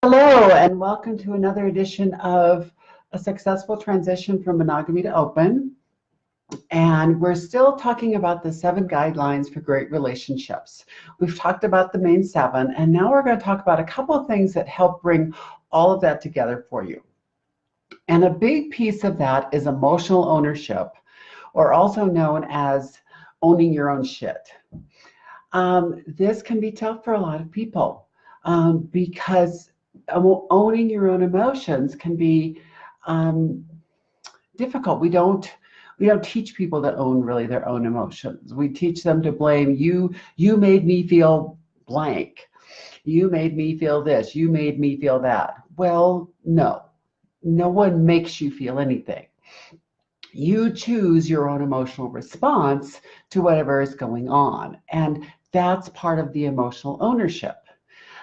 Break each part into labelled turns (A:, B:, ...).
A: Hello, and welcome to another edition of A Successful Transition from Monogamy to Open. And we're still talking about the 7 guidelines for great relationships. We've talked about the main 7, and now we're going to talk about a couple of things that help bring all of that together for you. And a big piece of that is emotional ownership, or also known as owning your own shit. This can be tough for a lot of people because owning your own emotions can be difficult. We don't teach people to own really their own emotions. We teach them to blame you. You made me feel blank. You made me feel this. You made me feel that. Well, no one makes you feel anything. You choose your own emotional response to whatever is going on, and that's part of the emotional ownership.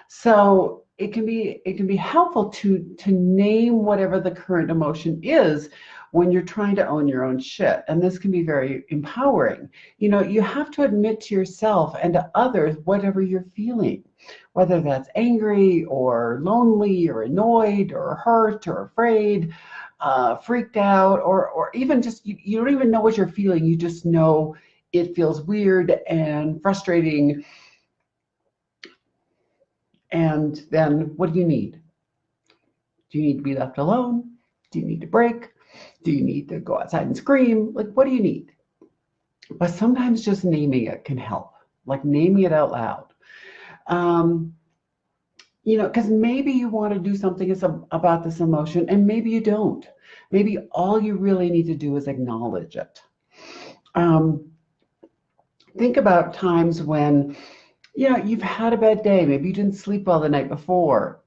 A: So it can be helpful to name whatever the current emotion is when you're trying to own your own shit. And this can be very empowering. You know, you have to admit to yourself and to others whatever you're feeling, whether that's angry or lonely or annoyed or hurt or afraid, freaked out, or even just you don't even know what you're feeling. You just know it feels weird and frustrating. And then what do you need? Do you need to be left alone? Do you need to break? Do you need to go outside and scream? Like, what do you need? But sometimes just naming it can help, like naming it out loud. Because maybe you want to do something about this emotion, and maybe you don't. Maybe all you really need to do is acknowledge it. Think about times when you've had a bad day. Maybe you didn't sleep well the night before.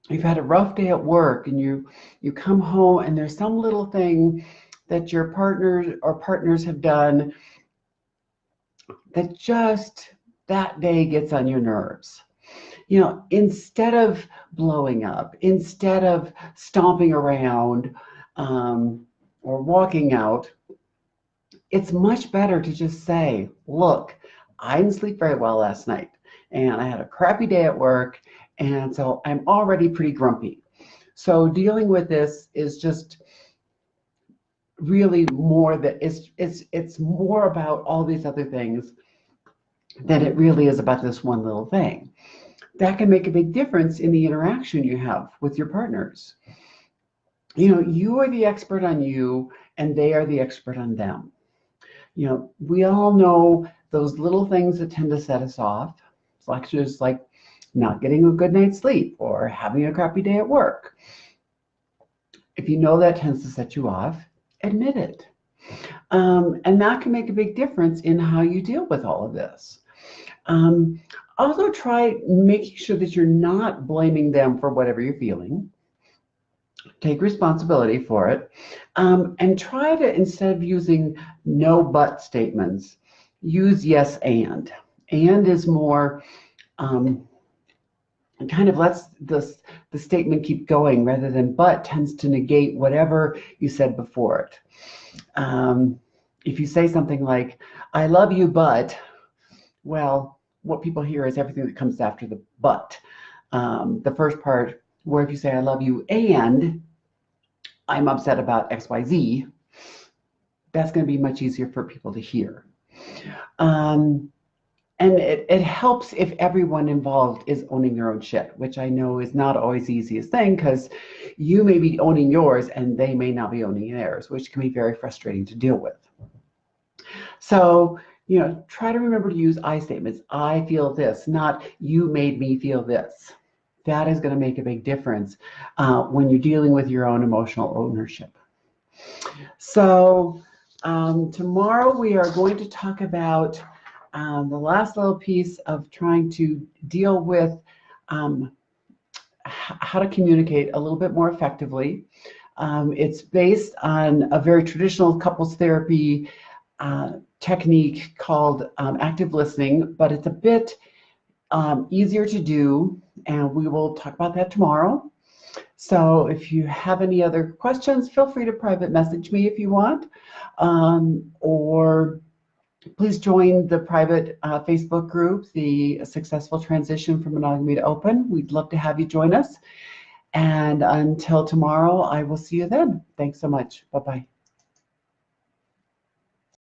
A: You've had a rough day at work, and you come home and there's some little thing that your partners have done that just that day gets on your nerves. Instead of blowing up, instead of stomping around or walking out, it's much better to just say, look, I didn't sleep very well last night, and I had a crappy day at work, and so I'm already pretty grumpy. So dealing with this is just really more that it's more about all these other things than it really is about this one little thing. That can make a big difference in the interaction you have with your partners. You are the expert on you, and they are the expert on them. We all know those little things that tend to set us off. It's just like not getting a good night's sleep or having a crappy day at work. If you know that tends to set you off, admit it. And that can make a big difference in how you deal with all of this. Also try making sure that you're not blaming them for whatever you're feeling. Take responsibility for it. And try to, instead of using no but statements, use yes and. And is more, kind of lets the statement keep going, rather than but tends to negate whatever you said before it. If you say something like, I love you, but, well, what people hear is everything that comes after the but. The first part, where if you say I love you and I'm upset about XYZ, that's going to be much easier for people to hear. And it helps if everyone involved is owning their own shit, which I know is not always the easiest thing, because you may be owning yours and they may not be owning theirs, which can be very frustrating to deal with. So, try to remember to use I statements. I feel this, not you made me feel this. That is going to make a big difference when you're dealing with your own emotional ownership. So tomorrow we are going to talk about the last little piece of trying to deal with how to communicate a little bit more effectively. It's based on a very traditional couples therapy technique called active listening, but it's a bit easier to do, and we will talk about that tomorrow. So if you have any other questions, feel free to private message me if you want, or Please join the private Facebook group, The Successful Transition from Monogamy to Open. We'd love to have you join us. And until tomorrow, I will see you then. Thanks so much. Bye-bye.